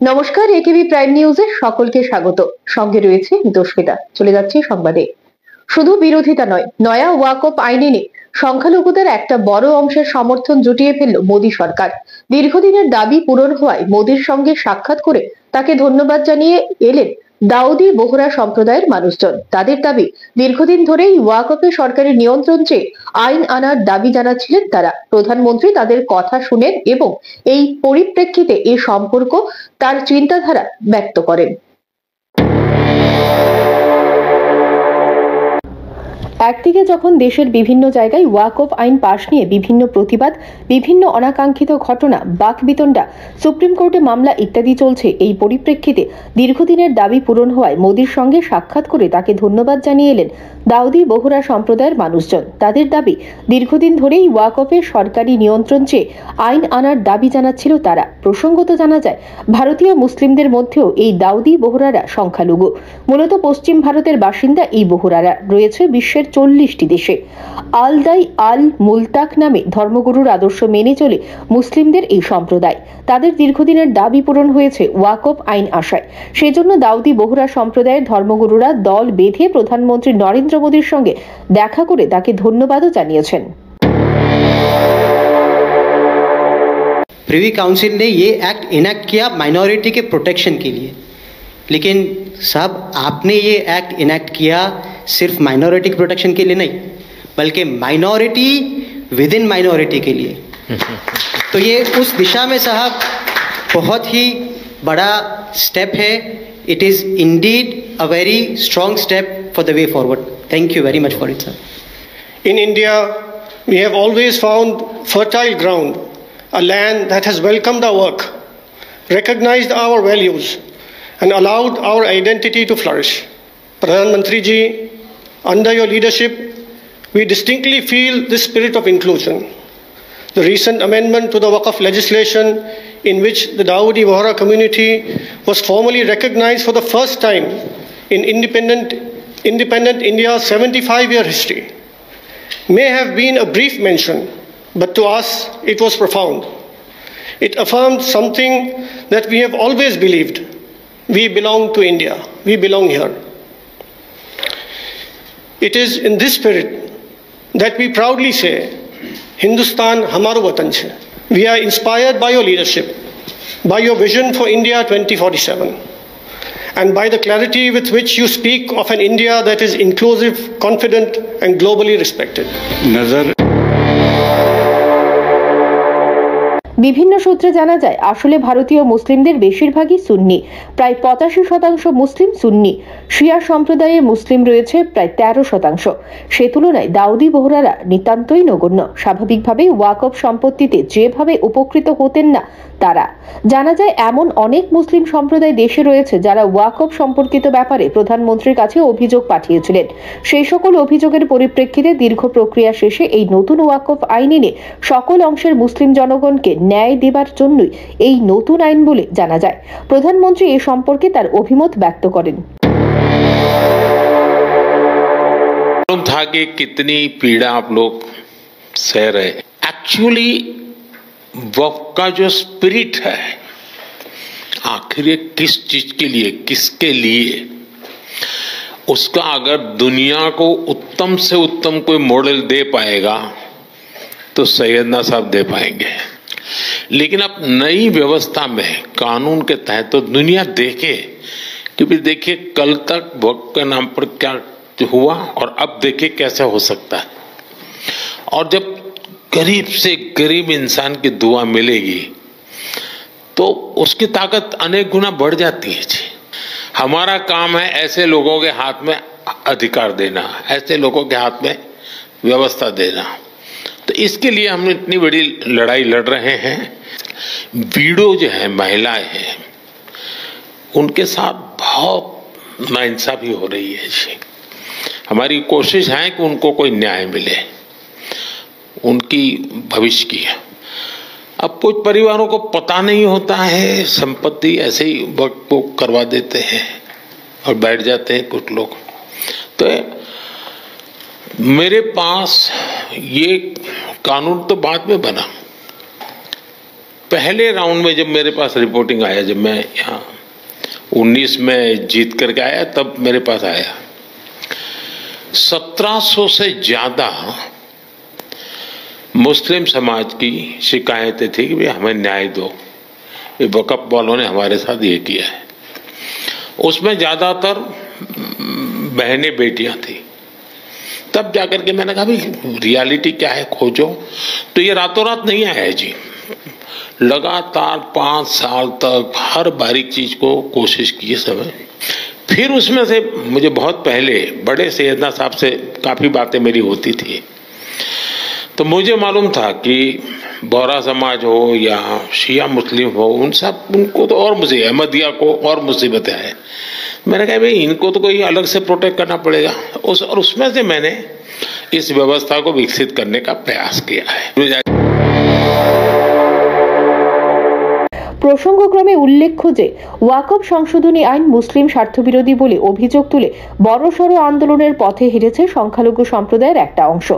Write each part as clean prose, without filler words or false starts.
নমস্কার, ATV prime নিউজে সকলকে স্বাগত। সঙ্গে রয়েছে দোষমিতা। চলে যাচ্ছে সংবাদে। শুধু বিরোধিতা নয়, নয়া ওয়াকফ আইন এনে সংখ্যালঘুদের একটা বড় অংশের সমর্থন জুটিয়ে ফেলল মোদী সরকার। দীর্ঘদিনের দাবি পূরণ হওয়ায় মোদীর সঙ্গে সাক্ষাৎ করে তাকে ধন্যবাদ জানিয়ে এলেন দাউদি বোহরা সম্প্রদায়ের মানুষজন। তাদের দাবি, দীর্ঘদিন ধরেই ওয়াকফে সরকারের নিয়ন্ত্রণ চেয়ে আইন আনার দাবি জানাচ্ছিলেন তারা। প্রধানমন্ত্রী তাদের কথা শুনেন এবং এই পরিপ্রেক্ষিতে এই সম্পর্ক তার চিন্তাধারা ব্যক্ত করেন। একদিকে যখন দেশের বিভিন্ন জায়গায় ওয়াকফ আইন পাশ নিয়ে বিভিন্ন প্রতিবাদ, বিভিন্ন অনাকাঙ্ক্ষিত ঘটনা, বাকবিতণ্ডা, সুপ্রিম কোর্টে মামলা ইত্যাদি চলছে, এই পরিপ্রেক্ষিতে দীর্ঘদিনের দাবি পূরণ হওয়ায় মোদীর সঙ্গে সাক্ষাৎ করে তাকে ধন্যবাদ জানিয়ে এলেন দাউদি বোহরা সম্প্রদায়ের মানুষজন। তাদের দাবি, দীর্ঘদিন ধরেই ওয়াকফের সরকারি নিয়ন্ত্রণ চেয়ে আইন আনার দাবি জানাচ্ছিল তারা। প্রসঙ্গত জানা যায়, ভারতীয় মুসলিমদের মধ্যেও এই দাউদি বোহরারা সংখ্যালঘু। মূলত পশ্চিম ভারতের বাসিন্দা এই বোহরারা রয়েছে বিশ্বের 40টি দেশে। আলদাই আল মুলতাক নামে ধর্মগুরুর আদর্শ মেনে চলে মুসলিমদের এই সম্প্রদায়। তাদের দীর্ঘদিনের দাবি পূরণ হয়েছে ওয়াকফ আইন আসায়। সেজন্য দাউদি বোহরা সম্প্রদায়ের ধর্মগুরুরা দল বেঁধে প্রধানমন্ত্রী নরেন্দ্র মোদীর সঙ্গে দেখা করে তাকে ধন্যবাদও জানিয়েছেন। प्रिवी काउंसिल ने ये एक्ट इनेक्ट किया माइनॉरिटी के प्रोटेक्शन के लिए, लेकिन साहब आपने ये एक्ट इनेक्ट किया सिर्फ माइनॉरिटी के प्रोटेक्शन के लिए नहीं, बल्कि माइनॉरिटी विद इन माइनॉरिटी के लिए। तो ये उस दिशा में साहब बहुत ही बड़ा स्टेप है। It is indeed a very strong step for the way forward. Thank you very much for it sir. In India, we have always found fertile ground, a land that has welcomed our work, recognized our values, and allowed our identity to flourish. Pradhan Mantri ji, under your leadership, we distinctly feel this spirit of inclusion. The recent amendment to the Waqf legislation, in which the Dawoodi Bohra community was formally recognized for the first time in independent India's 75-year history, may have been a brief mention, but to us it was profound. It affirmed something that we have always believed. We belong to India. We belong here. It is in this spirit that we proudly say, Hindustan Hamaro Watan Chhe. We are inspired by your leadership, by your vision for India 2047, and by the clarity with which you speak of an India that is inclusive, confident, and globally respected. বিভিন্ন সূত্রে জানা যায়, আসলে ভারতীয় মুসলিমদের বেশিরভাগই সুন্নি। প্রায় 85% মুসলিম সুন্নি। শিয়া সম্প্রদায়ের মুসলিম রয়েছে প্রায় 13%। সে তুলনায় দাউদি বোহরারা নিতান্তই নগণ্য। স্বাভাবিকভাবেই ওয়াকফ সম্পত্তিতে যেভাবে উপকৃত হতেন না তারা। জানা যায়, এমন অনেক মুসলিম সম্প্রদায় দেশে রয়েছে যারা ওয়াকফ সম্পর্কিত ব্যাপারে প্রধানমন্ত্রীর কাছে অভিযোগ পাঠিয়েছিলেন। সেই সকল অভিযোগের পরিপ্রেক্ষিতে দীর্ঘ প্রক্রিয়া শেষে এই নতুন ওয়াকফ আইন এনে সকল অংশের মুসলিম জনগণকে ন্যায় দেবার জন্যই এই নতুন আইন বলে জানা যায়। প্রধানমন্ত্রী এ সম্পর্কে তার অভিমত ব্যক্ত করেন। था कि कितनी पीड़ा आप लोग सह रहे। एक्चुअली वक्फ का जो स्पिरिट है, आखिर ये किस चीज के लिए, किसके लिए, उसका अगर दुनिया को उत्तम से उत्तम कोई मॉडल दे पाएगा तो सैयदना साहब दे पाएंगे। लेकिन अब नई व्यवस्था में कानून के तहत तो दुनिया देखे कि भी देखिए कल तक वक्फ के नाम पर क्या हुआ और अब देखिए कैसे हो सकता है। और जब गरीब से गरीब इंसान की दुआ मिलेगी तो उसकी ताकत अनेक गुना बढ़ जाती है जी। हमारा काम है ऐसे लोगों के हाथ में अधिकार देना, ऐसे लोगों के हाथ में व्यवस्था देना। तो इसके लिए हम इतनी बड़ी लड़ाई लड़ रहे हैं। वीडो जो है, महिलाएं हैं, उनके साथ बहुत नाइंसाफी हो रही है जी। हमारी कोशिश है कि उनको कोई न्याय मिले, उनकी भविष्य की। अब कुछ परिवारों को पता नहीं होता है, संपत्ति ऐसे ही वक्त को करवा देते हैं और बैठ जाते हैं कुछ लोग। तो मेरे पास ये कानून तो बाद में बना, पहले राउंड में जब मेरे पास रिपोर्टिंग आया, जब मैं यहाँ 19 में जीत करके आया, तब मेरे पास आया 1700 से ज्यादा मुस्लिम समाज की शिकायतें थी कि भाई हमें न्याय दो, ये वक़्फ़ वालों ने हमारे साथ ये किया है। उसमें ज्यादातर बहनें बेटियां थी। तब जाकर के मैंने कहा भाई रियलिटी क्या है खोजो। तो ये रातों रात नहीं आया है जी, लगातार 5 साल तक हर बारीक चीज को कोशिश की समय। फिर उसमें से मुझे बहुत पहले बड़े सैयदना साहब से काफी बातें मेरी होती थी, तो मुझे मालूम था कि बोहरा समाज हो या शिया मुस्लिम हो, उनको तो और मुझे अहमदिया को और मुसीबतें हैं। मैंने कहा भाई इनको तो कोई अलग से प्रोटेक्ट करना पड़ेगा। और उसमें से मैंने इस व्यवस्था को विकसित करने का प्रयास किया है। প্রসঙ্গক্রমে উল্লেখ্য যে ওয়াকফ সংশোধনী আইন মুসলিম স্বার্থবিরোধী বলে অভিযোগ তুলে বড়সড় আন্দোলনের পথে হেঁটেছে সংখ্যালঘু সম্প্রদায়ের একটা অংশ।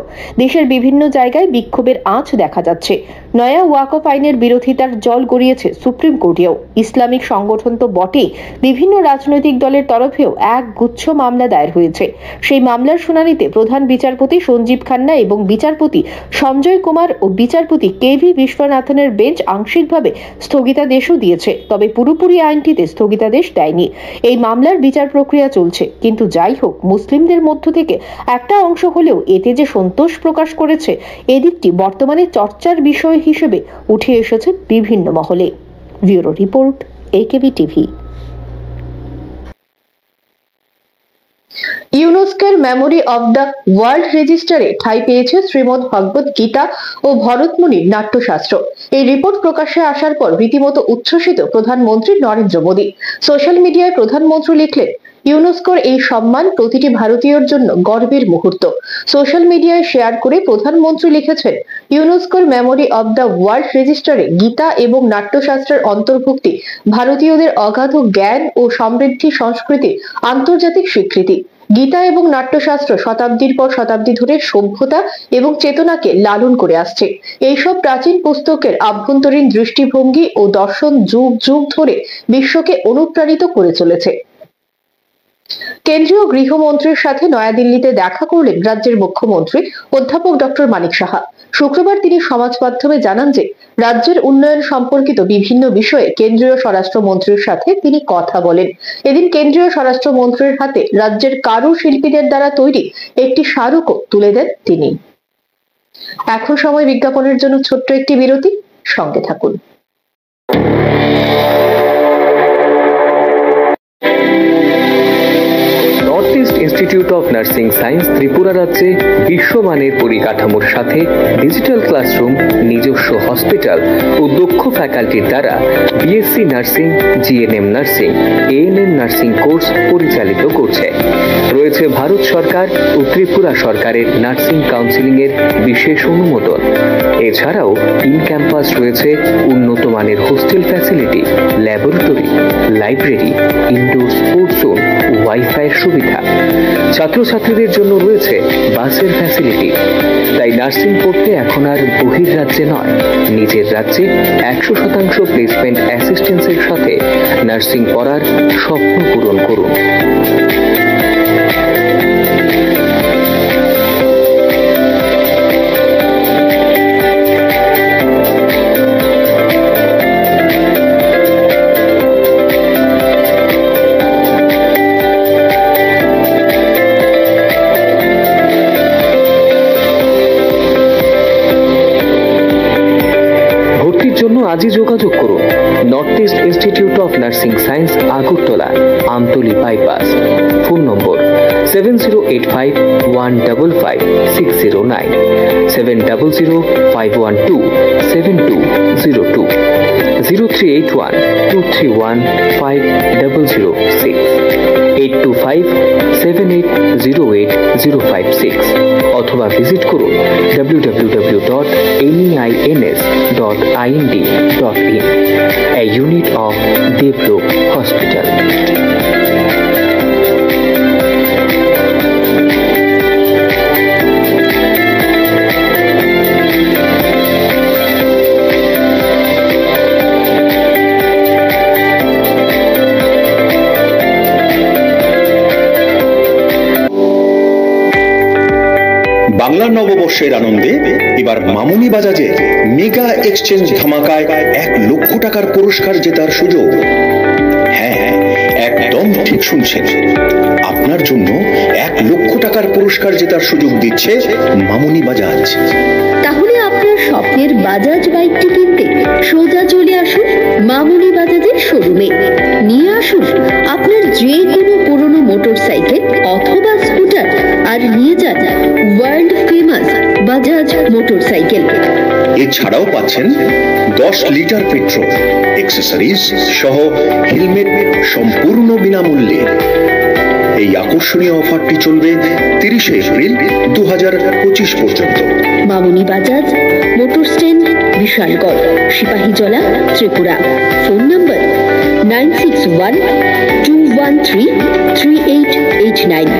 দেশের বিভিন্ন জায়গায় বিক্ষোভের আঁচ দেখা যাচ্ছে। নয়া ওয়াকফ আইনের বিরোধিতার জল গড়িয়েছে সুপ্রিম কোর্টেও। ইসলামিক সংগঠন তো বটেই, বিভিন্ন রাজনৈতিক দলের তরফেও এক গুচ্ছ মামলা দায়ের হয়েছে। সেই মামলার শুনানিতে প্রধান বিচারপতি সঞ্জীব খান্না এবং বিচারপতি সঞ্জয় কুমার ও বিচারপতি কেভি বিশ্বনাথনের বেঞ্চ আংশিকভাবে স্থগিতাদেশও দিয়েছে, তবে পুরোপুরি আইনটিতে স্থগিতাদেশ দেয়নি। এই মামলার বিচার প্রক্রিয়া চলছে। কিন্তু যাই হোক, মুসলিমদের মধ্য থেকে একটা অংশ হলেও এতে যে সন্তোষ প্রকাশ করেছে, এদিকটি বর্তমানে চর্চার বিষয় হিসেবে উঠে এসেছে বিভিন্ন মহলে। Bureau report, AKB TV. ইউনেস্কোর মেমোরি অব দ্য ওয়ার্ল্ড রেজিস্টারে ঠাঁই পেয়েছে শ্রীমদ্ ভগবত গীতা ও ভরতমুনির নাট্যশাস্ত্র। এই রিপোর্ট প্রকাশ্যে আসার পর রীতিমতো উচ্ছ্বসিত প্রধানমন্ত্রী নরেন্দ্র মোদী। সোশ্যাল মিডিয়ায় প্রধানমন্ত্রী লিখলেন, ইউনেস্কোর এই সম্মান প্রতিটি ভারতীয়র জন্য গর্বের মুহূর্ত। সোশ্যাল মিডিয়ায় শেয়ার করে প্রধানমন্ত্রী লিখেছেন, ইউনেস্কোর মেমোরি অব দ্য ওয়ার্ল্ড রেজিস্টারে গীতা এবং নাট্যশাস্ত্রের অন্তর্ভুক্তি ভারতীয়দের অগাধ জ্ঞান ও সমৃদ্ধি সংস্কৃতি আন্তর্জাতিক স্বীকৃতি। গীতা এবং নাট্যশাস্ত্র শতাব্দীর পর শতাব্দী ধরে সভ্যতা এবং চেতনাকে লালন করে আসছে। এইসব প্রাচীন পুস্তকের আভ্যন্তরীণ দৃষ্টিভঙ্গি ও দর্শন যুগ যুগ ধরে বিশ্বকে অনুপ্রাণিত করে চলেছে। কেন্দ্রীয় গৃহমন্ত্রীর সাথে নয়াদিল্লিতে দেখা করলেন রাজ্যের মুখ্যমন্ত্রী অধ্যাপক ডক্টর মানিক সাহা। শুক্রবার তিনি সমাজ মাধ্যমে জানান যে রাজ্যের উন্নয়ন সম্পর্কিত বিভিন্ন বিষয়ে কেন্দ্রীয় স্বরাষ্ট্রমন্ত্রীর সাথে তিনি কথা বলেন। এদিন কেন্দ্রীয় স্বরাষ্ট্রমন্ত্রীর হাতে রাজ্যের কারুশিল্পীদের দ্বারা তৈরি একটি স্মারকও তুলে দেন তিনি। এখন সময় বিজ্ঞাপনের জন্য ছোট্ট একটি বিরতি, সঙ্গে থাকুন। Institute of nursing science Tripura রাজ্যে বিশ্বমানের পরিকাঠামোর সাথে ডিজিটাল ক্লাসরুম, নিজস্ব হসপিটাল ও দক্ষ ফ্যাকাল্টির দ্বারা BSc nursing, GNM nursing, ANM nursing course পরিচালিত করছে। রয়েছে ভারত সরকার ও ত্রিপুরা সরকারের নার্সিং কাউন্সিলিং এর বিশেষ অনুমোদন। এছাড়াও ইন ক্যাম্পাস রয়েছে উন্নত মানের hostel facility, laboratory, library, indoor sports zone, wifi সুবিধা। ছাত্রছাত্রীদের জন্য রয়েছে বাসের ফ্যাসিলিটি। তাই নার্সিং পড়তে এখন আর বহির্রাজ্যে নয়, নিজের রাজ্যে 100% প্লেসমেন্ট অ্যাসিস্ট্যান্সের সাথে নার্সিং পড়ার স্বপ্ন পূরণ করুন। আজই যোগাযোগ করুন north east institute of nursing science, Agartala, Amtali bypass. Phone নম্বর 7085155609, 7005127202, 0381231506, 8257808056 অথবা ভিজিট করুন www.neins.ind.in, a unit of Devlook Hospital. Bangla নববর্ষের আনন্দে এবার মামুনি বাজাজে মেগা এক্সচেঞ্জ ধামাকায় 1 লক্ষ টাকার পুরস্কার জেতার সুযোগ। হ্যাঁ, একদম ঠিক শুনছেন, আপনার জন্য 1 লক্ষ টাকার পুরস্কার জেতার সুযোগ দিচ্ছে মামুনি বাজাজ। তাহলে আপনার স্বপ্নের বাজাজ বাইকটি কিনতে সোজা চলে আসুন মামুনি বাজাজের শোরুমে। নিয়ে আসুন আপনার যে কোনো পুরনো মোটরসাইকেল অথবা স্কুটার, আর নিয়ে যান ওয়ার্ল্ড ফেমাস বাজাজ মোটরসাইকেল। এছাড়াও পাচ্ছেন 10 লিটার পেট্রোল, অ্যাক্সেসরিজ সহ হেলমেট সম্পূর্ণ বিনামূল্যে। এই আকর্ষণীয় অফারটি চলবে 30 এপ্রিল 2025 পর্যন্ত। Mamuni Bajaj, motor stand, Bishalgarh, Sepahijala, Tripura. Phone number 9612133889,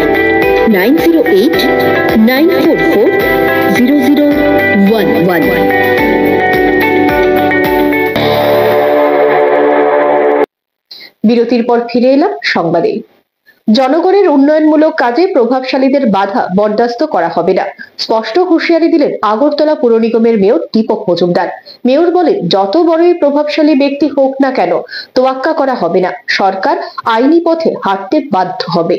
9089440011। বিরতির পর ফিরে এলাম সংবাদে। জনগণের উন্নয়নমূলক কাজে প্রভাবশালীদের বাধা বরদাস্ত করা হবে না, স্পষ্ট হুঁশিয়ারি দিলেন আগরতলা পুর নিগমের মেয়র দীপক মজুমদার। মেয়র বলেন, যত বড়ই প্রভাবশালী ব্যক্তি হোক না কেন, তোয়াক্কা করা হবে না, সরকার আইনি পথে হাঁটতে বাধ্য হবে।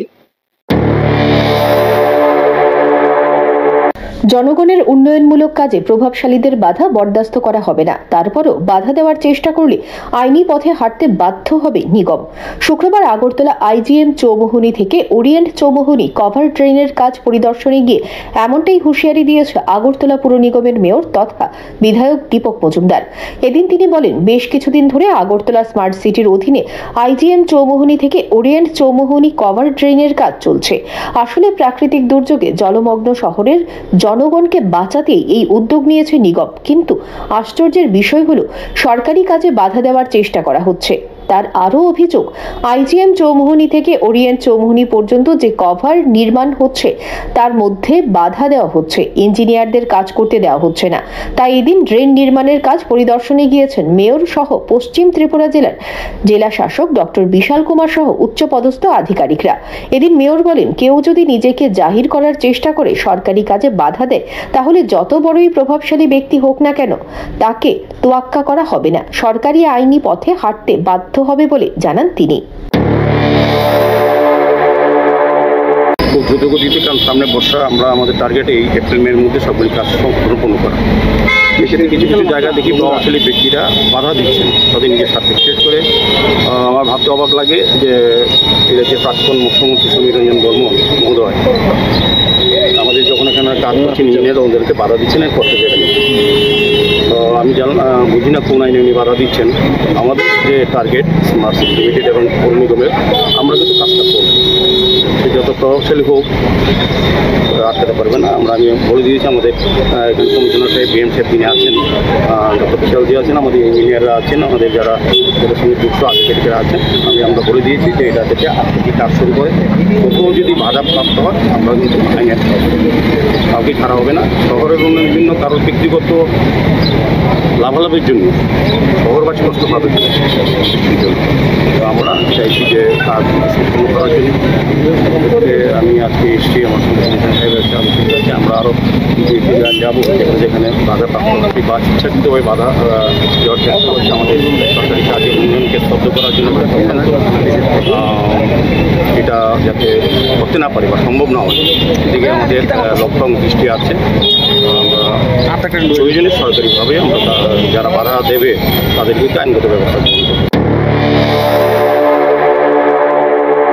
জনগণের উন্নয়নমূলক কাজে প্রভাবশালীদের বাধা বরদাস্ত করা হবে না, তারপরও বাধা দেওয়ার চেষ্টা করলে আইনি পথে হাঁটতে বাধ্য হবে নিগম। শুক্রবার আগরতলা আইজিএম চৌমুহনী থেকে ওরিয়েন্ট চৌমুহনী কভার ড্রেনের কাজ পরিদর্শনে গিয়ে এমনটাই হুঁশিয়ারি দিয়েছে আগরতলা পুর নিগমের মেয়র তথা বিধায়ক দীপক মজুমদার। এদিন তিনি বলেন, বেশ কিছুদিন ধরে আগরতলা স্মার্ট সিটির অধীনে আইজিএম চৌমুহনী থেকে ওরিয়েন্ট চৌমুহনী কভার ড্রেনের কাজ চলছে। আসলে প্রাকৃতিক দুর্যোগে জলমগ্ন শহরের জনগণকে বাঁচাতেই এই উদ্যোগ নিয়েছে নিগম, কিন্তু আশ্চর্যের বিষয় হলো সরকারি কাজে বাধা দেওয়ার চেষ্টা করা হচ্ছে। তার আরও অভিযোগ, আইজিএম চৌমুহনী থেকে ওরিয়েন্ট চৌমুহনী পর্যন্ত যে কভার নির্মাণ হচ্ছে তার মধ্যে বাধা দেওয়া হচ্ছে, ইঞ্জিনিয়ারদের কাজ করতে দেওয়া হচ্ছে না। তাই এদিন ড্রেন নির্মাণের কাজ পরিদর্শনে গিয়েছেন মেয়র সহ পশ্চিম ত্রিপুরা জেলার জেলা শাসক ডক্টর বিশাল কুমার সহ উচ্চপদস্থ আধিকারিকরা। এদিন মেয়র বলেন, কেউ যদি নিজেকে জাহির করার চেষ্টা করে সরকারি কাজে বাধা দেয়, তাহলে যত বড়ই প্রভাবশালী ব্যক্তি হোক না কেন, তাকে তোয়াক্কা করা হবে না, সরকারি আইনি পথে হাঁটতে বাধ্য হবে বলে জানান তিনি। খুব দ্রুতগতিতে, কারণ সামনে বর্ষা, আমরা আমাদের টার্গেট এই এপ্রিল মের মধ্যে সবগুলি কাজ সম্পূর্ণ করা। এক্ষেত্রে কিছু কিছু জায়গা দেখি প্রভাবশালী ব্যক্তিরা বাধা দিচ্ছেন তাদের নিজের স্বার্থে। বিশেষ করে আমার ভাবতে অবাক লাগে যে এটা যে প্রাক্তন মুখ্যমন্ত্রী সমীর রঞ্জন বর্মন মহোদয় আমাদের যখন এখানে কাজ করছেন ইঞ্জিনিয়ার, ওদেরকে বাধা দিচ্ছেন আর করতে দেবেন। আমি বুঝি না কোন আইনে উনি বাধা দিচ্ছেন। আমাদের যে টার্গেট স্মার্ট সিটি লিমিটেড এবং পৌর নিগমের, আমরা কিন্তু কাজটা করব, সে যত প্রভাবশালী হোক আটকাতে পারবে না। আমি বলে দিয়েছি, আমাদের এখানে কমিশনার সাহেব, বিএম সাহেব তিনি আছেন, ডক্টর বিশালজি আছেন, আমাদের ইঞ্জিনিয়াররা আছেন, আমাদের যারা এদের সঙ্গে যুক্ত আধিকারিকরা আছেন। আমরা বলে দিয়েছি যে এটা থেকে আজ থেকে কাজ শুরু করে কোথাও যদি বাধা প্রাপ্ত হয় আমরা কিন্তু আইনে কাউকে ছাড়া হবে না। শহরের উন্নয়নের জন্য কারোর ব্যক্তিগত লাভালাভের জন্য শহরবাসী কষ্ট পাবে, আমরা চাইছি যে কাজ সম্পূর্ণ করার জন্য। আমি আজকে এসেছি, আমার সঙ্গে কমিশনার সাহেব আছে, আলোচনা আছে। আমরা আরও যাবো যেখানে বাধা প্রাপ্ত হবে বা ইচ্ছাকৃতভাবে বাধা দেওয়ার চেষ্টা হচ্ছে আমাদের সরকারি কাজের উন্নয়নকে স্তব্ধ করার জন্য, এটা যাতে করতে না পারে বা সম্ভব না হয়, এদিকে আমাদের লক্ষ্য দৃষ্টি আছে। আমরা প্রয়োজনে সরকারিভাবে আমরা যারা বাধা দেবে তাদের বিরুদ্ধে আইনগত ব্যবস্থা গ্রহণ করব।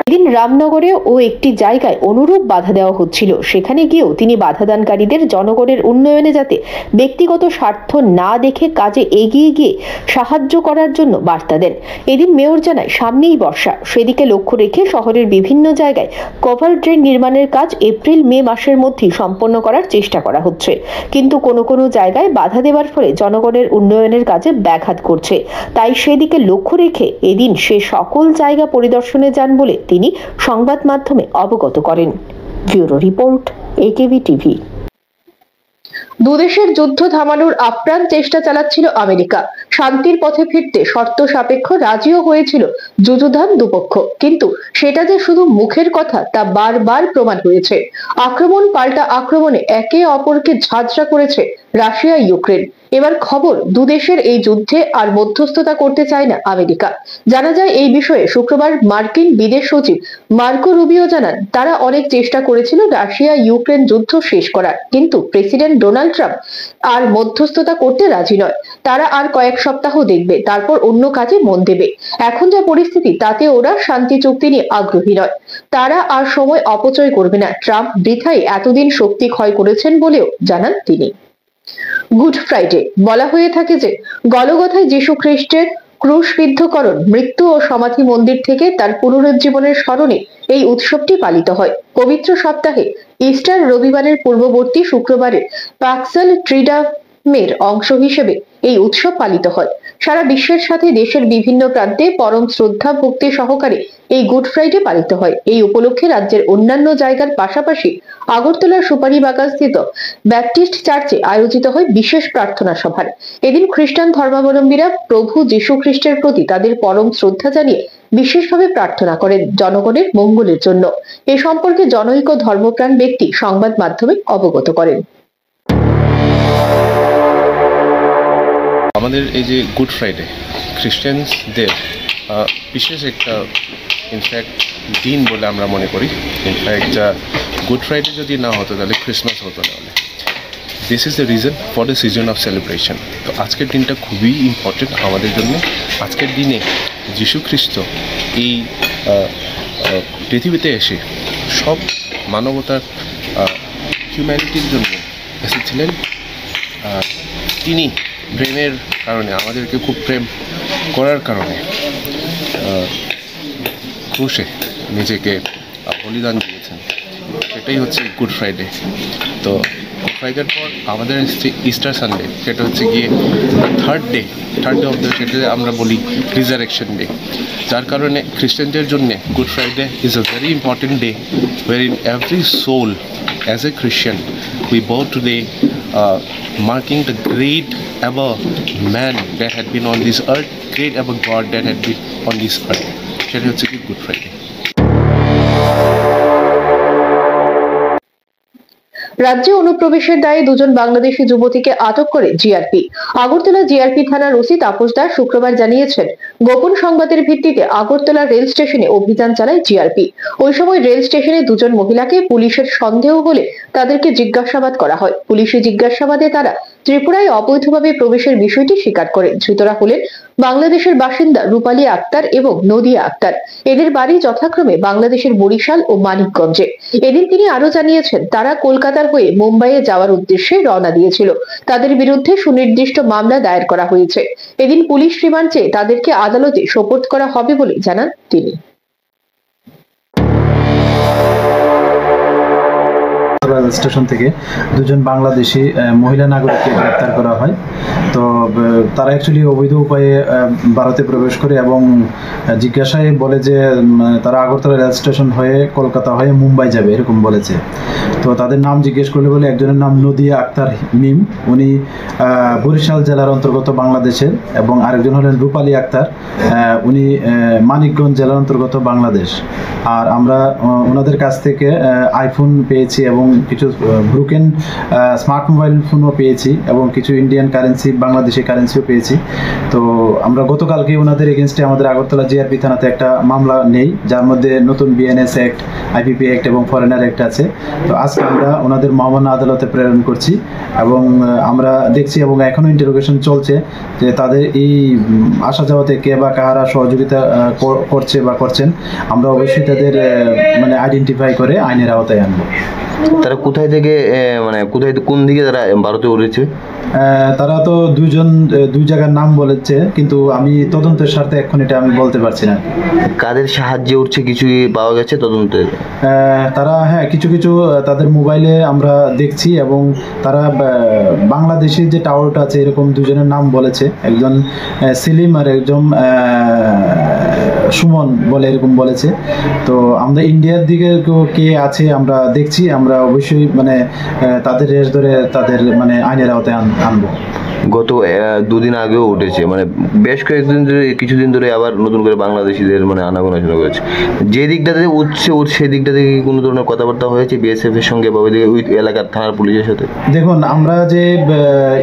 এদিন রামনগরে ও একটি জায়গায় অনুরূপ বাধা দেওয়া হচ্ছিল, সেখানে গিয়েও তিনি বাধাদানকারীদের জনগণের উন্নয়নে যাতে ব্যক্তিগত স্বার্থ না দেখে কাজে এগিয়ে গিয়ে সাহায্য করার জন্য বার্তা দেন। এদিন মেয়র জানায়, সামনেই বর্ষা, সেদিকে লক্ষ্য রেখে শহরের বিভিন্ন জায়গায় কভার ড্রেন নির্মাণের কাজ এপ্রিল মে মাসের মধ্যেই সম্পন্ন করার চেষ্টা করা হচ্ছে, কিন্তু কোনো কোনো জায়গায় বাধা দেওয়ার ফলে জনগণের উন্নয়নের কাজে ব্যাঘাত করছে। তাই সেদিকে লক্ষ্য রেখে এদিন সে সকল জায়গা পরিদর্শনে যান বলে তিনি সংবাদ মাধ্যমে অবগত করেন। Bureau report, AKB TV. দুদেশের যুদ্ধ থামানোর আপ্রাণ চেষ্টা চালাচ্ছিল আমেরিকা। শান্তির পথে ফিরতে শর্ত সাপেক্ষ রাজিও হয়েছিল যুযুধান দুপক্ষ, কিন্তু সেটা যে শুধু মুখের কথা তা বারবার প্রমাণ হয়েছে। আক্রমণ পাল্টা আক্রমণে একে অপরকে ঝাঁঝরা করেছে রাশিয়া ইউক্রেন। এবার খবর, দুদেশের এই যুদ্ধে আর মধ্যস্থতা করতে চায় না আমেরিকা। জানা যায় এই বিষয়ে শুক্রবার মার্কিন বিদেশ সচিব মার্কো রুবিও জানান, তারা অনেক চেষ্টা করেছিল রাশিয়া ইউক্রেন যুদ্ধ শেষ করার, কিন্তু প্রেসিডেন্ট ডোনাল্ড ট্রাম্প আর মধ্যস্থতা করতে রাজি নয়। তারা আর কয়েক সপ্তাহ দেখবে, তারপর অন্য কাজে মন দেবে। এখন যা পরিস্থিতি তাতে ওরা শান্তি চুক্তি নিয়ে আগ্রহী নয়। তারা আর সময় অপচয় করবে না। ট্রাম্প বৃথাই এতদিন শক্তি ক্ষয় করেছেন বলেও জানান তিনি। গুড ফ্রাইডে বলা হয়ে থাকে যে গলগথায় যীশু খ্রিস্টের ক্রুশবিদ্ধকরণ, মৃত্যু ও সমাধি মন্দির থেকে তার পুনরুজ্জীবনের স্মরণে এই উৎসবটি পালিত হয়। পবিত্র সপ্তাহে ইস্টার রবিবারের পূর্ববর্তী শুক্রবারে পাক্সাল ট্রিডামের অংশ হিসেবে এই উৎসব পালিত হয়। সারা বিশ্বের সাথে দেশের বিভিন্ন প্রান্তে পরম শ্রদ্ধা ভক্তি সহকারে এই গুড ফ্রাইডে পালিত হয়। এই উপলক্ষে রাজ্যের অন্যান্য জায়গার পাশাপাশি আগরতলার সুপারি বাগানস্থিত ব্যাপটিস্ট চার্চে আয়োজিত হয় বিশেষ প্রার্থনা সভার। এদিন খ্রিস্টান ধর্মাবলম্বীরা প্রভু যীশু খ্রিস্টের প্রতি তাদের পরম শ্রদ্ধা জানিয়ে বিশেষভাবে প্রার্থনা করেন জনগণের মঙ্গলের জন্য। এ সম্পর্কে জনৈক ধর্মপ্রাণ ব্যক্তি সংবাদ মাধ্যমে অবগত করেন। আমাদের এই যে গুড ফ্রাইডে খ্রিস্টানদের বিশেষ একটা ইনফ্যাক্ট দিন বলে আমরা মনে করি। ইনফ্যাক্ট গুড ফ্রাইডে যদি না হতো তাহলে ক্রিসমাস হতো না। This is the reason for the season of celebration. তো আজকের দিনটা খুবই ইম্পর্টেন্ট আমাদের জন্য। আজকের দিনে যীশু খ্রিস্ট এই পৃথিবীতে এসে সব মানবতার হিউম্যানিটির জন্য এসেছিলেন। তিনি প্রেমের কারণে, আমাদেরকে খুব প্রেম করার কারণে ক্রুশে নিজেকে বলিদান দিয়েছেন। সেটাই হচ্ছে গুড ফ্রাইডে। তো গুড ফ্রাইডের পর আমাদের ইস্টার সানডে, সেটা হচ্ছে গিয়ে থার্ড ডে অফ দ্য, সেটা আমরা বলি রিজারেকশন ডে। যার কারণে খ্রিস্টানদের জন্য Good Friday is a very important day where in every soul as a Christian we bow today marking the great ever man that had been on this earth, great ever God that had been on this earth. সেটা হচ্ছে কি good Friday. রাজ্যে অনুপ্রবেশের দায়ে দুজন বাংলাদেশি যুবতীকে আটক করে GRP. Agartala GRP থানার ওসি তাপস দাস শুক্রবার জানিয়েছেন, গোপন সংবাদের ভিত্তিতে আগরতলা রেল স্টেশনে অভিযান চালায় জিআরপি। ওই সময় রেল স্টেশনে দুজন মহিলাকে পুলিশের সন্দেহ হলে তাদেরকে জিজ্ঞাসাবাদ করা হয়। পুলিশি জিজ্ঞাসাবাদে তারা ত্রিপুরায় অবৈধভাবে প্রবেশের বিষয়টি স্বীকার করে। ধৃতরা হলেন বাংলাদেশের বাসিন্দা রূপালী আক্তার এবং নদিয়া আক্তার। এদের বাড়ি যথাক্রমে বাংলাদেশের বরিশাল ও মানিকগঞ্জে। এদিন তিনি আরো জানিয়েছেন, তারা কলকাতার হয়ে মুম্বাইয়ে যাওয়ার উদ্দেশ্যে রওনা দিয়েছিল। তাদের বিরুদ্ধে সুনির্দিষ্ট মামলা দায়ের করা হয়েছে। এদিন পুলিশ রিমান্ড চেয়ে তাদেরকে আদালতে সোপর্দ করা হবে বলে জানান তিনি। স্টেশন থেকে দুজন বাংলাদেশি মহিলা নাগরিককে গ্রেপ্তার করা হয়। তো তারা অ্যাকচুয়ালি অবৈধ উপায়ে ভারতে প্রবেশ করে এবং জিজ্ঞাসায় বলে যে তারা আগরতলা রেল স্টেশন হয়ে কলকাতা হয়ে মুম্বাই যাবে, এরকম বলেছে। তো তাদের নাম জিজ্ঞেস করলে বলে একজনের নাম নদিয়া আক্তার মিম, উনি বরিশাল জেলার অন্তর্গত বাংলাদেশের, এবং আরেকজন হলেন রূপালী আক্তার, উনি মানিকগঞ্জ জেলার অন্তর্গত বাংলাদেশ। আর আমরা ওনাদের কাছ থেকে আইফোন পেয়েছি এবং কিছু ব্রুকেন স্মার্ট মোবাইল ফোনও পেয়েছি এবং কিছু ইন্ডিয়ান কারেন্সি, বাংলাদেশি কারেন্সিও পেয়েছি। তো আমরা গতকালকে ওনাদের এগেনস্টে আমাদের আগরতলা জিআরপি থানাতে একটা মামলা নেই, যার মধ্যে নতুন বিএনএস অ্যাক্ট, আইপিপি অ্যাক্ট এবং ফরেনার অ্যাক্ট আছে। তো আজকে আমরা ওনাদের মহামান্য আদালতে প্রেরণ করছি এবং আমরা দেখছি এবং এখনও ইন্টারোগেশন চলছে যে তাদের এই আসা যাওয়াতে কে বা কাহারা সহযোগিতা করছে বা করছেন। আমরা অবশ্যই তাদের মানে আইডেন্টিফাই করে আইনের আওতায় আনবো। তারা কোথায় থেকে কোন দিকে তারা ভারতে উঠেছে? তারা তো দুই জায়গার নাম বলেছে, কিন্তু আমি তদন্তের স্বার্থে এখন এটা আমি বলতে পারছি না। কাদের সাহায্যে উঠছে কিছু পাওয়া গেছে তদন্তে? তারা কিছু তাদের মোবাইলে আমরা দেখছি এবং তারা বাংলাদেশের যে টাওয়ারটা আছে এরকম দুজনের নাম বলেছে, একজন সেলিম আর একজন সুমন বলে এরকম বলেছে। তো আমরা ইন্ডিয়ার দিকে কে আছে আমরা দেখছি, আমরা অবশ্যই মানে তাদের রেস ধরে তাদের মানে আইনের আওতায় আনবো। গত দুদিন আগেও উঠেছে, মানে বেশ কয়েকদিন ধরে কিছুদিন ধরে আবার নতুন করে বাংলাদেশিদের মানে আনাগোনা শুরু করেছে। যে দিকটাতে উঠছে সেই দিকটা থেকে কোনো ধরনের কথাবার্তা হয়েছে বিএসএফ এর সঙ্গে বা ওই এলাকার থানার পুলিশের সাথে? দেখুন, আমরা যে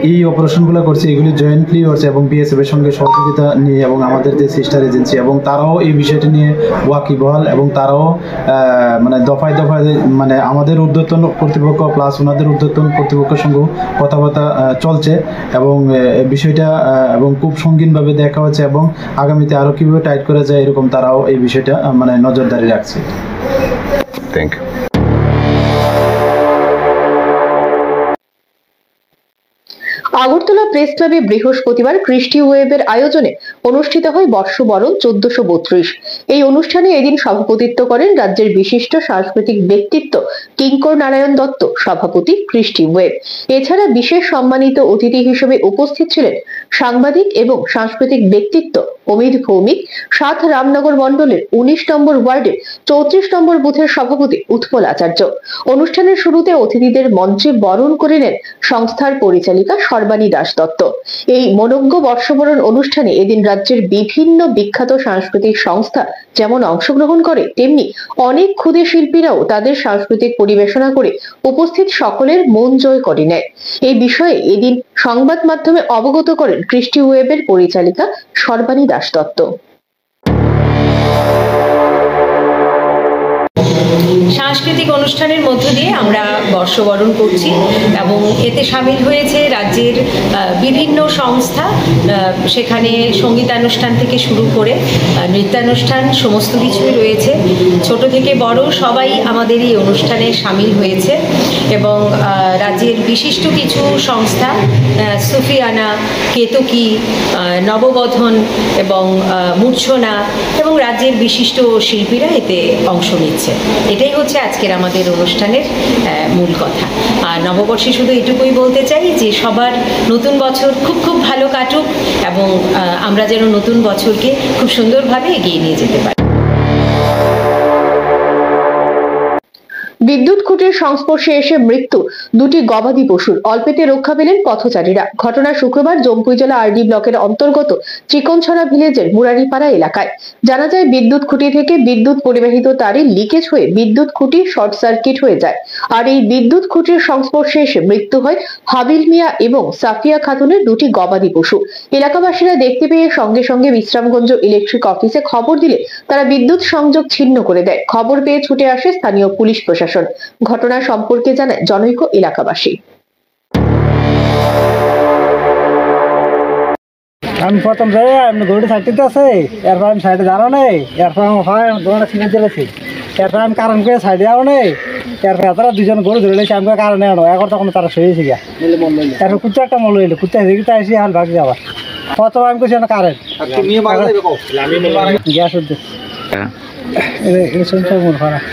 এই অপারেশনগুলো করছি এগুলি জয়েন্টলি হচ্ছে এবং বিএসএফ এর সঙ্গে সহযোগিতা নিয়ে এবং আমাদের যে সিস্টার এজেন্সি এবং তারাও এই বিষয়টি নিয়ে ওয়াকিবহাল এবং তারাও মানে দফায় দফায় মানে আমাদের ঊর্ধ্বতন কর্তৃপক্ষ প্লাস ওনাদের ঊর্ধ্বতন কর্তৃপক্ষের সঙ্গে কথাবার্তা চলছে এবং বিষয়টা এবং খুব সঙ্গীনভাবে দেখা হচ্ছে এবং আগামীতে আরও কীভাবে টাইট করা যায় এরকম তারাও এই বিষয়টা মানে নজরদারি রাখছে। Thank you. আগরতলা প্রেস ক্লাবে বৃহস্পতিবার কৃষ্টি ওয়েবের আয়োজনে অনুষ্ঠিত হয় বর্ষবরণ 1432। এই অনুষ্ঠানে এদিন সভাপতিত্ব করেন রাজ্যের বিশিষ্ট সাংস্কৃতিক ব্যক্তিত্ব কিঙ্কর নারায়ণ দত্ত, সভাপতি কৃষ্টি ওয়েব। এছাড়া বিশেষ সম্মানিত অতিথি হিসেবে উপস্থিত ছিলেন সাংবাদিক এবং সাংস্কৃতিক ব্যক্তিত্ব অমিত ভৌমিক, 7 রামনগর মণ্ডলের 19 নম্বর ওয়ার্ডের 34 নম্বর বুথের সভাপতি উৎপল আচার্য। অনুষ্ঠানের শুরুতে অতিথিদের মঞ্চে বরণ করে নেন সংস্থার পরিচালিকা সর্বাণী দাস দত্ত। এই মনোজ্ঞ বর্ষবরণ অনুষ্ঠানে এদিন রাজ্যের বিভিন্ন বিখ্যাত সাংস্কৃতিক সংস্থা যেমন অংশগ্রহণ করে, তেমনি অনেক ক্ষুদে শিল্পীরাও তাদের সাংস্কৃতিক পরিবেশনা করে উপস্থিত সকলের মন জয় করে নেয়। এই বিষয়ে এদিন সংবাদ মাধ্যমে অবগত করেন কৃষ্টি ওয়েবের পরিচালিকা সর্বাণী দাস দত্ত। সাংস্কৃতিক অনুষ্ঠানের মধ্য দিয়ে আমরা বর্ষবরণ করছি এবং এতে সামিল হয়েছে রাজ্যের বিভিন্ন সংস্থা। সেখানে সঙ্গীতানুষ্ঠান থেকে শুরু করে নৃত্যানুষ্ঠান সমস্ত কিছুই রয়েছে। ছোট থেকে বড় সবাই আমাদের এই অনুষ্ঠানে সামিল হয়েছে এবং রাজ্যের বিশিষ্ট কিছু সংস্থা সুফিয়ানা, কেতকী, নববধন এবং মূর্ছনা এবং রাজ্যের বিশিষ্ট শিল্পীরা এতে অংশ নিচ্ছে। এটাই হচ্ছে আজকের আমাদের অনুষ্ঠানের মূল কথা। আর নববর্ষে শুধু এটুকুই বলতে চাই যে সবার নতুন বছর খুব খুব ভালো কাটুক এবং আমরা যেন নতুন বছরকে খুব সুন্দরভাবে এগিয়ে নিয়ে যেতে পারি। বিদ্যুৎ খুঁটির সংস্পর্শে এসে মৃত্যু 2টি গবাদি পশুর, অল্পেতে রক্ষা পেলেন পথচারীরা। ঘটনা শুক্রবার জম্পুই জেলা আরডি ব্লকের অন্তর্গত চিকনছড়া ভিলেজের মুরারিপাড়া এলাকায়। জানা যায় বিদ্যুৎ খুঁটি থেকে বিদ্যুৎ পরিবাহিত তারে লিকেজ হয়ে বিদ্যুৎ খুঁটি শর্ট সার্কিট হয়ে যায়। আর এই বিদ্যুৎ খুঁটির সংস্পর্শে এসে মৃত্যু হয় হাবিল মিয়া এবং সাফিয়া খাতুনের 2টি গবাদি পশু। এলাকাবাসীরা দেখতে পেয়ে সঙ্গে সঙ্গে বিশ্রামগঞ্জ ইলেকট্রিক অফিসে খবর দিলে তারা বিদ্যুৎ সংযোগ ছিন্ন করে দেয়। খবর পেয়ে ছুটে আসে স্থানীয় পুলিশ প্রশাসন। ঘটনা সম্পর্কে জানায় জনৈক এলাকাবাসী। আমি প্রথম যাই এমনি গরুটি সাইডটিতে আছে, এরপর আমি সাইডে দাঁড়াও নেই, এরপর আমার দোকানটা ছিঁড়ে চলেছি, এরপর আমি কারণ করে সাইডে যাও নেই, এরপর তারা 2জন গরু ধরে লেছি, আমি কারণে আনো এখন তখন তারা শুয়েছি গা, এরপর কুত্তা একটা মল হইলো, কুত্তা হেদিকে এসে এখন ভাগ যাবার প্রথম আমি করছি না কারেন্ট গ্যাস হচ্ছে মন খারাপ।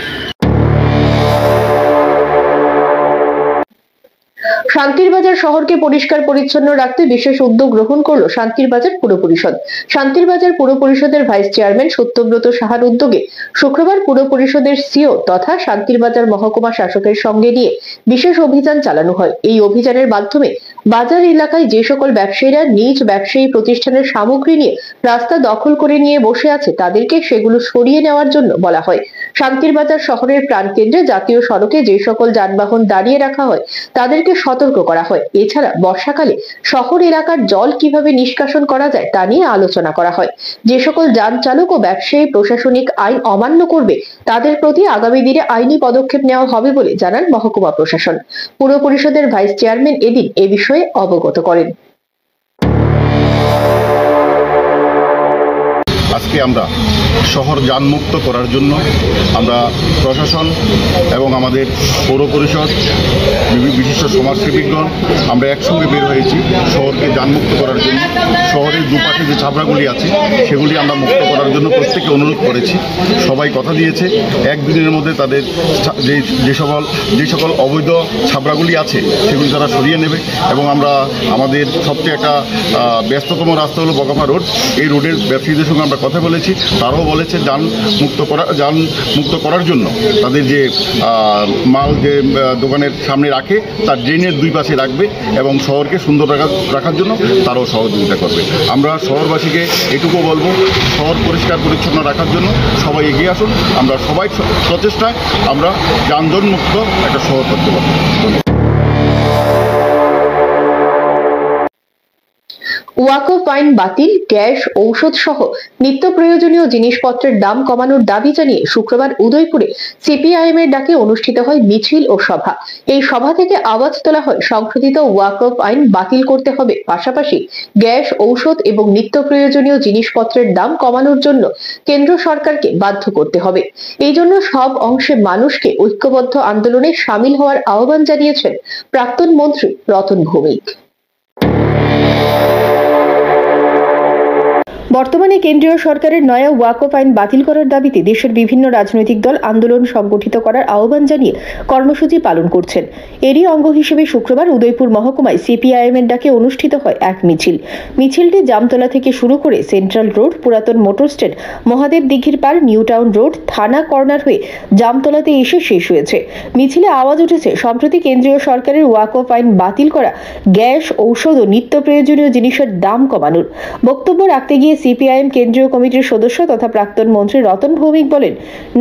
শান্তির বাজার শহরকে পরিষ্কার পরিচ্ছন্ন রাখতে বিশেষ উদ্যোগ গ্রহণ করলো শান্তির বাজার পুর পরিষদ। শান্তির বাজার পুর পরিষদের ভাইস চেয়ারম্যান সত্যব্রত সাহার উদ্যোগে শুক্রবার পুর পরিষদের সিও তথা শান্তির বাজার মহকুমা শাসকের সঙ্গে নিয়ে বিশেষ অভিযান চালানো হয়। এই অভিযানের মাধ্যমে বাজার এলাকায় যে সকল ব্যবসায়ীরা নিজ ব্যবসায়ী প্রতিষ্ঠানের সামগ্রী নিয়ে রাস্তা দখল করে নিয়ে বসে আছে তাদেরকে সেগুলো সরিয়ে নেওয়ার জন্য বলা হয়। শান্তির বাজার শহরের প্রাণকেন্দ্রে জাতীয় সড়কে যে সকল যানবাহন দাঁড়িয়ে রাখা হয় তাদেরকে সতর্ক করা হয়। এছাড়া বর্ষাকালে শহর এলাকার জল কিভাবে নিষ্কাশন করা যায় তা নিয়ে আলোচনা করা হয়। যে সকল যান চালক ও ব্যবসায়ী প্রশাসনিক আইন অমান্য করবে তাদের প্রতি আগামী দিনে আইনি পদক্ষেপ নেওয়া হবে বলে জানান মহকুমা প্রশাসন। পুর পরিষদের ভাইস চেয়ারম্যান এদিন এ বিষয়ে অবগত করেন। আজকে আমরা শহর যানমুক্ত করার জন্য আমরা প্রশাসন এবং আমাদের পৌর পরিষদ বিশিষ্ট সমাজসেবীগণ আমরা একসঙ্গে বের হয়েছি শহরকে যানমুক্ত করার জন্য। শহরের দুপাশে যে ছাবড়াগুলি আছে সেগুলি আমরা মুক্ত করার জন্য প্রত্যেকে অনুরোধ করেছি। সবাই কথা দিয়েছে একদিনের মধ্যে তাদের যে সকল অবৈধ ছাবড়াগুলি আছে সেগুলি তারা সরিয়ে নেবে এবং আমরা আমাদের সবচেয়ে একটা ব্যস্ততম রাস্তা হলো বগাফা রোড। এই রোডের ব্যবসায়ীদের সঙ্গে আমরা কথা বলেছি, তারাও আরও বলেছে যান মুক্ত করার জন্য তাদের যে মাল যে দোকানের সামনে রাখে তার ড্রেনের দুই পাশে রাখবে এবং শহরকে সুন্দর রাখার জন্য তারাও সহযোগিতা করবে। আমরা শহরবাসীকে এটুকু বলবো, শহর পরিষ্কার পরিচ্ছন্ন রাখার জন্য সবাই এগিয়ে আসুন। আমরা সবাই প্রচেষ্টায় আমরা যানজট মুক্ত একটা শহর করতে পারব। ওয়াকফ আইন বাতিল, গ্যাস, ঔষধ সহ নিত্য প্রয়োজনীয় জিনিসপত্রের দাম কমানোর দাবি জানিয়ে শুক্রবার উদয়পুরে সিপিআইএম এর ডাকে অনুষ্ঠিত হয় মিছিল ও সভা। এই সভা থেকে আওয়াজ তোলা হয় সংশোধিত ওয়াকফ আইন বাতিল করতে হবে, পাশাপাশি গ্যাস, ঔষধ এবং নিত্য প্রয়োজনীয় জিনিসপত্রের দাম কমানোর জন্য কেন্দ্র সরকারকে বাধ্য করতে হবে। এই জন্য সব অংশে মানুষকে ঐক্যবদ্ধ আন্দোলনে সামিল হওয়ার আহ্বান জানিয়েছেন প্রাক্তন মন্ত্রী রতন ভৌমিক। বর্তমানে কেন্দ্রীয় সরকারের নয়া ওয়াকফ আইন বাতিল করার দাবিতে দেশের বিভিন্ন রাজনৈতিক দল আন্দোলন সংগঠিত করার আহ্বান জানিয়ে কর্মসূচি পালন করছেন। এরই অঙ্গ হিসেবে শুক্রবার উদয়পুর মহকুমায় সিপিআইএম এর ডাকে অনুষ্ঠিত হয় এক মিছিল। মিছিলটি জামতলা থেকে শুরু করে সেন্ট্রাল রোড, পুরাতন মোটর স্ট্যান্ড, মহাদেব দিঘির পার, নিউ টাউন রোড, থানা কর্নার হয়ে জামতলাতে এসে শেষ হয়েছে। মিছিলে আওয়াজ উঠেছে সম্প্রতি কেন্দ্রীয় সরকারের ওয়াকফ আইন বাতিল করা, গ্যাস, ঔষধ ও নিত্য প্রয়োজনীয় জিনিসের দাম কমানোর। বক্তব্য রাখতে গিয়ে সিপিআইএম কেন্দ্রীয় কমিটির সদস্য তথা প্রাক্তন মন্ত্রী রতন ভৌমিক বলেন,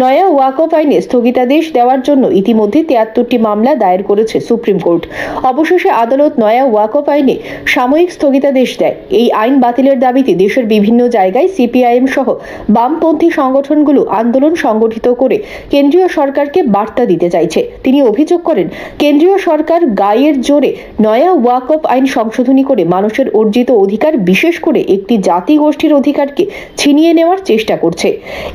নয়া ওয়াকফ আইনে স্থগিতাদেশ দেওয়ার জন্য ইতিমধ্যে 73টি মামলা দায়ের করেছে সুপ্রিম কোর্ট। অবশেষে আদালত নয়া ওয়াকফ আইনে সাময়িক স্থগিতাদেশ দেয়। এই আইন বাতিলের দাবিতে দেশের বিভিন্ন জায়গায় সিপিআইএম সহ বামপন্থী সংগঠনগুলো আন্দোলন সংগঠিত করে কেন্দ্রীয় সরকারকে বার্তা দিতে চাইছে। তিনি অভিযোগ করেন, কেন্দ্রীয় সরকার গায়ের জোরে নয়া ওয়াকফ আইন সংশোধনী করে মানুষের অর্জিত অধিকার, বিশেষ করে একটি জাতি গোষ্ঠীর অধিকারকে ছিনিয়ে নেওয়ার চেষ্টা করছে।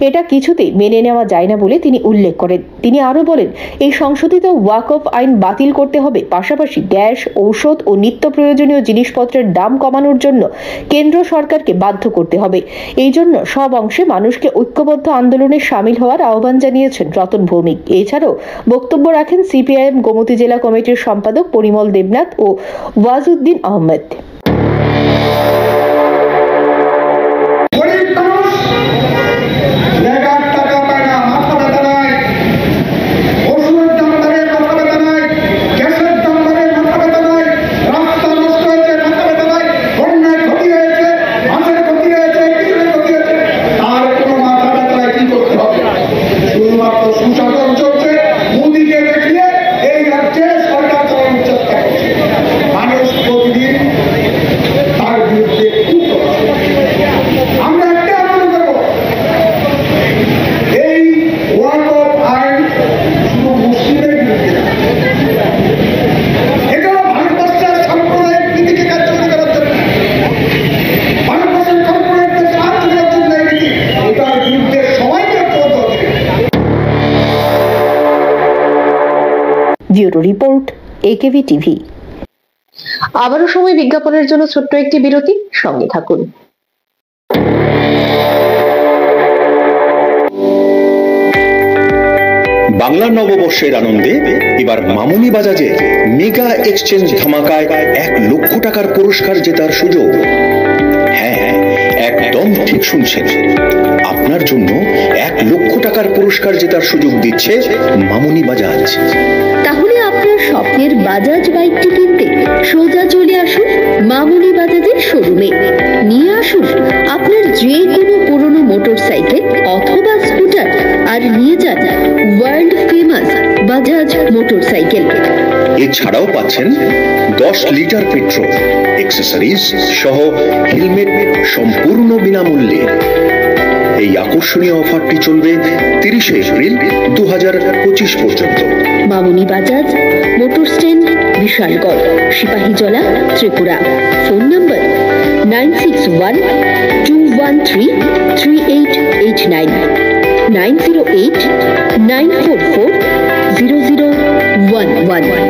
এটা কিছুতেই মেনে নেওয়া যায় না বলে তিনি উল্লেখ করেন। তিনি আরো বলেন, এই সংশোধিত ওয়াকফ আইন বাতিল করতে হবে, পাশাপাশি গ্যাস, ঔষধ ও নিত্য প্রয়োজনীয় জিনিসপত্রের দাম কমানোর জন্য কেন্দ্র সরকারকে বাধ্য করতে হবে। এই জন্য সব অংশে মানুষকে ঐক্যবদ্ধ আন্দোলনে সামিল হওয়ার আহ্বান জানিয়েছেন রতন ভৌমিক। এছাড়াও বক্তব্য রাখেন সিপিআইএম গোমতী জেলা কমিটির সম্পাদক পরিমল দেবনাথ ও Wajuddin Ahmed. Bureau report, AKV TV. আবারও সময় বিজ্ঞাপনের জন্য ছোট্ট একটি বিরতি, সঙ্গে থাকুন। বাংলা নববর্ষের আনন্দে এবার মামুনি বাজাজে মেগা এক্সচেঞ্জ ধামাকায় 1 লক্ষ টাকার পুরস্কার জেতার সুযোগ। হ্যাঁ, একদম ঠিক শুনছেন, আপনার জন্য 1 লক্ষ টাকার পুরস্কার জেতার সুযোগ দিচ্ছে মামুনি বাজাজ। তাহলে আপনার স্বপ্নের বাজাজ বাইকটি কিনতে সোজা চলে আসুন মামুনি বাজাজের শোরুমে। নিয়ে আসুন আপনার যে কোনো পুরনো মোটরসাইকেল অথবা স্কুটার, আর নিয়ে যান ওয়ার্ল্ড ফেমাস বাজাজ মোটরসাইকেল। এছাড়াও পাচ্ছেন 10 লিটার পেট্রোল, অ্যাক্সেসরিজ সহ হেলমেট সম্পূর্ণ বিনামূল্যে। এই আকর্ষণীয় অফারটি চলবে 30 এপ্রিল 2025 পর্যন্ত। Mamuni Bajaj, motor stand, Bishalgarh, Sepahijala, Tripura. Phone number 9612133889, 9089440011।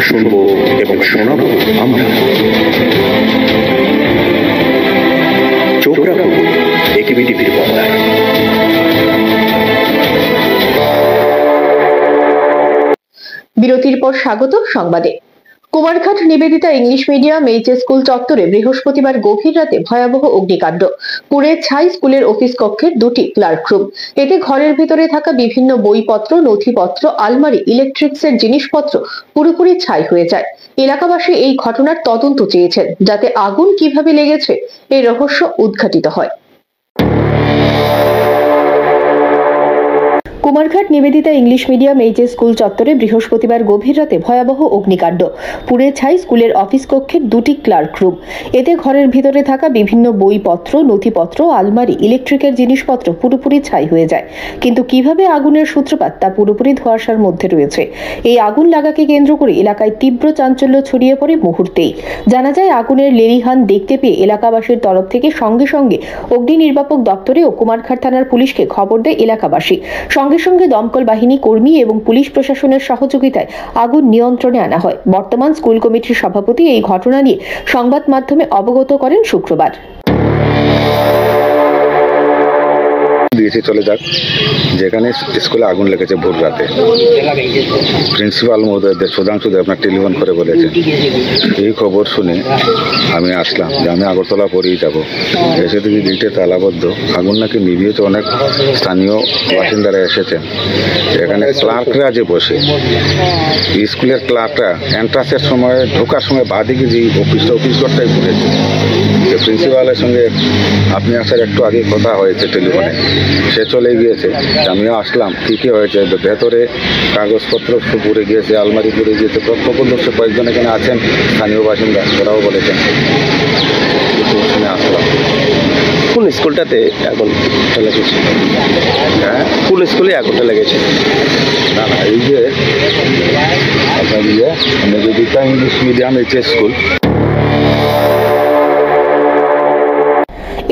শুনবো এবং শোনাবো আমরা। বিরতির পর স্বাগত সংবাদে। Kumarghat Nivedita English medium HS school চত্বরে বৃহস্পতিবার গভীর রাতে ভয়াবহ অগ্নিকাণ্ড। পুড়ে ছাই স্কুলের অফিস কক্ষের দুটি ক্লার্করুম। এতে ঘরের ভিতরে থাকা বিভিন্ন বইপত্র, নথিপত্র, আলমারি, ইলেকট্রিক্সের জিনিসপত্র পুরোপুরি ছাই হয়ে যায়। এলাকাবাসী এই ঘটনার তদন্ত চেয়েছেন, যাতে আগুন কিভাবে লেগেছে এই রহস্য উদ্ঘাটিত হয়। Kumarghat Nivedita English medium HS school চত্বরে বৃহস্পতিবার গভীর রাতে ভয়াবহ অগ্নিকাণ্ড। পুড়ে ছাই স্কুলের অফিস কক্ষের দুটি ক্লার্করুম। এতে ঘরের ভিতরে থাকা বিভিন্ন বইপত্র, নথিপত্র, আলমারি, ইলেকট্রিকের জিনিসপত্র পুরোপুরি ছাই হয়ে যায়। কিন্তু কিভাবে আগুনের সূত্রপাত তা পুরোপুরি ধোঁয়াশার মধ্যে রয়েছে। এই আগুন লাগাকে কেন্দ্র করে এলাকায় তীব্র চাঞ্চল্য ছড়িয়ে পড়ে মুহূর্তেই। জানা যায়, আগুনের লেলিহান দেখতে পেয়ে এলাকাবাসীর তরফ থেকে সঙ্গে সঙ্গে অগ্নি নির্বাপক দপ্তরে ও কুমারঘাট থানার পুলিশকে খবর দেয় এলাকাবাসী। সঙ্গে সঙ্গে দমকল বাহিনী কর্মী এবং পুলিশ প্রশাসনের সহযোগিতায় আগুন নিয়ন্ত্রণে আনা হয়। বর্তমান স্কুল কমিটির সভাপতি এই ঘটনা নিয়ে সংবাদ মাধ্যমে অবগত করেন শুক্রবার। দিয়েছে চলে যাক, যেখানে স্কুলে আগুন লেগেছে ভোর রাতে। প্রিন্সিপাল মহোদয় সুধাংশু দেব আপনার টেলিফোন করে বলেছেন। এই খবর শুনে আমি আসলাম যে আমি আগরতলা পরেই যাব। এসে দেখি গেটে তালাবদ্ধ। আগুন নাকি নিভিয়েছে, অনেক স্থানীয় বাসিন্দারা এসেছেন। এখানে ক্লার্করা যে বসে, স্কুলের ক্লার্করা এন্ট্রান্সের সময় ঢোকার সময় বাঁদিকে যে অফিস ঘরটাই ঘুরেছে। প্রিন্সিপালের সঙ্গে আপনি আসার একটু আগে কথা হয়েছে টেলিফোনে, সে চলে গিয়েছে। আমিও আসলাম, কি হয়েছে, ভেতরে কাগজপত্র পুড়ে গিয়েছে, আলমারি পুড়ে গিয়েছে। প্রত্যক্ষদর্শী কয়েকজন এখানে আছেন স্থানীয় বাসিন্দা, ওরাও বলেছেন। শুনে আসলাম। কোন স্কুলটাতে আগুনটা লেগেছে? হ্যাঁ, কোন স্কুলে আগুনটা লেগেছে? না, এই যে আপনার Nivedita English medium HS school.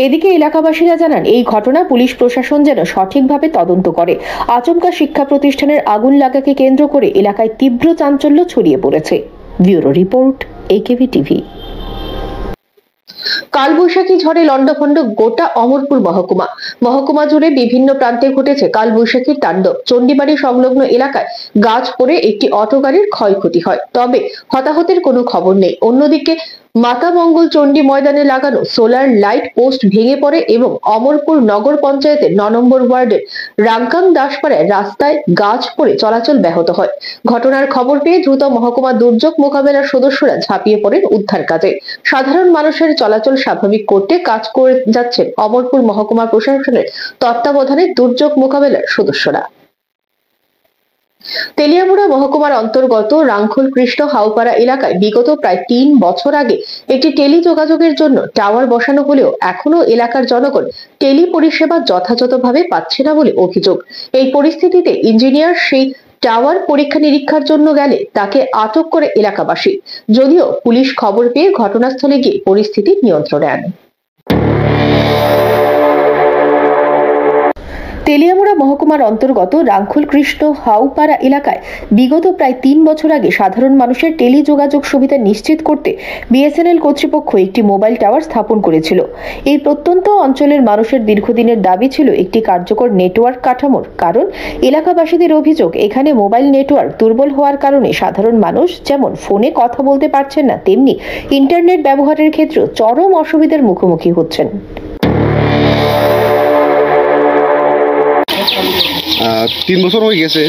এদিকে এলাকাবাসীরা জানান, এই ঘটনা পুলিশ প্রশাসন যেন সঠিকভাবে তদন্ত করে। আচমকা শিক্ষা প্রতিষ্ঠানের আগুন লাগাকে কেন্দ্র করে এলাকায় তীব্র চাঞ্চল্য ছড়িয়ে পড়েছে। Bureau report, AKV TV. কালবৈশাখী ঝড়ে লন্ডভন্ড গোটা অমরপুর মহকুমা জুড়ে বিভিন্ন প্রান্তে ঘটেছে কালবৈশাখীর তাণ্ডব। চণ্ডীবাড়ি সংলগ্ন এলাকায় গাছ পড়ে একটি অটো গাড়ির ক্ষয়ক্ষতি হয়, তবে হতাহতের কোনো খবর নেই। অন্যদিকে মাতামঙ্গল চণ্ডী ময়দানে লাগানো সোলার লাইট পোস্ট ভেঙে পড়ে এবং অমরপুর নগর পঞ্চায়েতের 9 নম্বর ওয়ার্ডের রাঙ্কাং দাসপাড়ায় রাস্তায় গাছ পড়ে চলাচল ব্যাহত হয়। ঘটনার খবর পেয়ে দ্রুত মহকুমা দুর্যোগ মোকাবেলার সদস্যরা ঝাঁপিয়ে পড়েন উদ্ধার কাজে। সাধারণ মানুষের চলাচল স্বাভাবিক করতে কাজ করে যাচ্ছেন অমরপুর মহকুমা প্রশাসনের তত্ত্বাবধানে দুর্যোগ মোকাবেলার সদস্যরা। তেলিয়ামুড়া মহকুমার অন্তর্গত রাংখুল কৃষ্ণ হাউপাড়া এলাকায় বিগত প্রায় 3 বছর আগে একটি টেলি যোগাযোগের জন্য টাওয়ার বসানো হলেও এখনো এলাকার জনগণ টেলি পরিষেবা যথাযথভাবে পাচ্ছে না বলে অভিযোগ। এই পরিস্থিতিতে ইঞ্জিনিয়ার সেই টাওয়ার পরীক্ষা নিরীক্ষার জন্য গেলে তাকে আটক করে এলাকাবাসী। যদিও পুলিশ খবর পেয়ে ঘটনাস্থলে গিয়ে পরিস্থিতি নিয়ন্ত্রণে আনে। তেলিয়ামুড়া মহকুমার অন্তর্গত রাংখুল কৃষ্ণ হাউপাড়া এলাকায় বিগত প্রায় 3 বছর আগে সাধারণ মানুষের টেলি যোগাযোগ সুবিধা নিশ্চিত করতে বিএসএনএল কর্তৃপক্ষ একটি মোবাইল টাওয়ার স্থাপন করেছিল। এই প্রত্যন্ত অঞ্চলের মানুষের দীর্ঘদিনের দাবি ছিল একটি কার্যকর নেটওয়ার্ক কাঠামোর, কারণ এলাকাবাসীদের অভিযোগ এখানে মোবাইল নেটওয়ার্ক দুর্বল হওয়ার কারণে সাধারণ মানুষ যেমন ফোনে কথা বলতে পারছেন না, তেমনি ইন্টারনেট ব্যবহারের ক্ষেত্রে চরম অসুবিধার মুখোমুখি হচ্ছেন। 3 বছর হয়ে গেছে,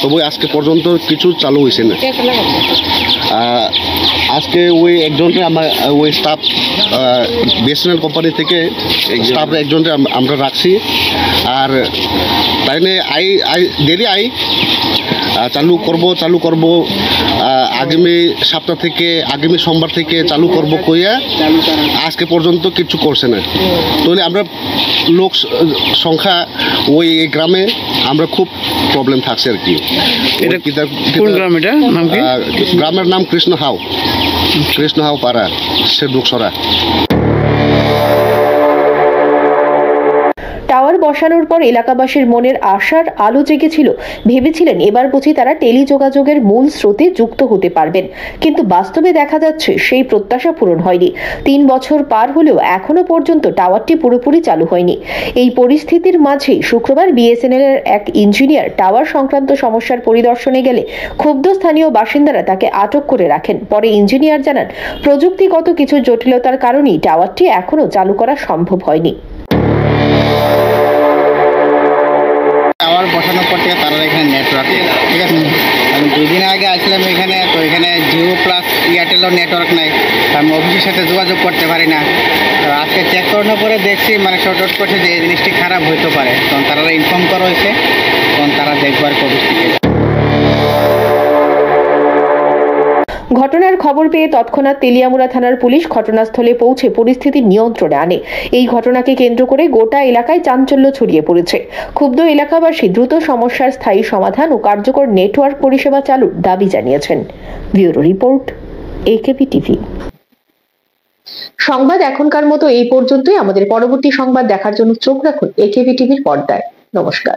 তবু আজকে পর্যন্ত কিছু চালু হয়েছে না। আজকে ওই একজনকে ওই স্টাফ বিএসএনএল কোম্পানি থেকে স্টাফ একজনকে আমরা রাখছি। আর তাই নিয়ে দেরি চালু করব আগামী সপ্তাহ থেকে, আগামী সোমবার থেকে চালু করব কইয়া আজকে পর্যন্ত কিছু করছে না। তাহলে আমরা লোক সংখ্যা ওই গ্রামে আমরা খুব প্রবলেম থাকছে আর কি। কোন গ্রাম এটা? নাম কি? গ্রামের নাম কৃষ্ণ হাউ পাড়া, সে দুকসরা। টাওয়ার বসানোর পর এলাকাবাসীর মনের আশার আলো জেগেছিল, ভেবেছিলেন এবার বুঝি তারা টেলিযোগাযোগের মূল স্রোতে যুক্ত হতে পারবেন, কিন্তু বাস্তবে দেখা যাচ্ছে সেই প্রত্যাশা পূরণ হয়নি। 3 বছর পার হলেও এখনো পর্যন্ত টাওয়ারটি পুরোপুরি চালু হয়নি। এই পরিস্থিতির মাঝে শুক্রবার বিএসএনএল এর এক ইঞ্জিনিয়ার টাওয়ার সংক্রান্ত সমস্যার পরিদর্শনে গেলে ক্ষুব্ধ স্থানীয় বাসিন্দারা তাকে আটক করে রাখেন। পরে ইঞ্জিনিয়ার জানান, প্রযুক্তিগত কিছু জটিলতার কারণেই টাওয়ারটি এখনো চালু করা সম্ভব হয়নি। টাওয়ার বসানোর পর থেকে তারা এখানে নেটওয়ার্ক, ঠিক আছে, আমি 2 দিন আগে আসলাম এখানে, তো এখানে জিও প্লাস এয়ারটেলও নেটওয়ার্ক নাই, আমি অফিসের সাথে যোগাযোগ করতে পারি না। তো আজকে চেক করানোর পরে দেখছি মানে শর্ট আউট করছে যে এই জিনিসটি খারাপ হইতে পারে, তখন তারা ইনফর্ম করা হয়েছে, তখন তারা দেখবার অফিস থেকে। ঘটনার খবর পেয়ে তৎক্ষণাৎ তেলিয়ামুড়া থানার পুলিশ ঘটনাস্থলে পৌঁছে পরিস্থিতি নিয়ন্ত্রণে আনে। এই ঘটনাকে কেন্দ্র করে গোটা এলাকায় চাঞ্চল্য ছড়িয়ে পড়েছে। ক্ষুব্ধ এলাকাবাসী দ্রুত সমস্যার স্থায়ী সমাধান ও কার্যকর নেটওয়ার্ক পরিষেবা চালুর দাবি জানিয়েছেন। Bureau report, AKB TV. সংবাদ এখনকার মতো এই পর্যন্তই। আমাদের পরবর্তী সংবাদ দেখার জন্য চোখ রাখুন একেবি টিভির পর্দায়। নমস্কার।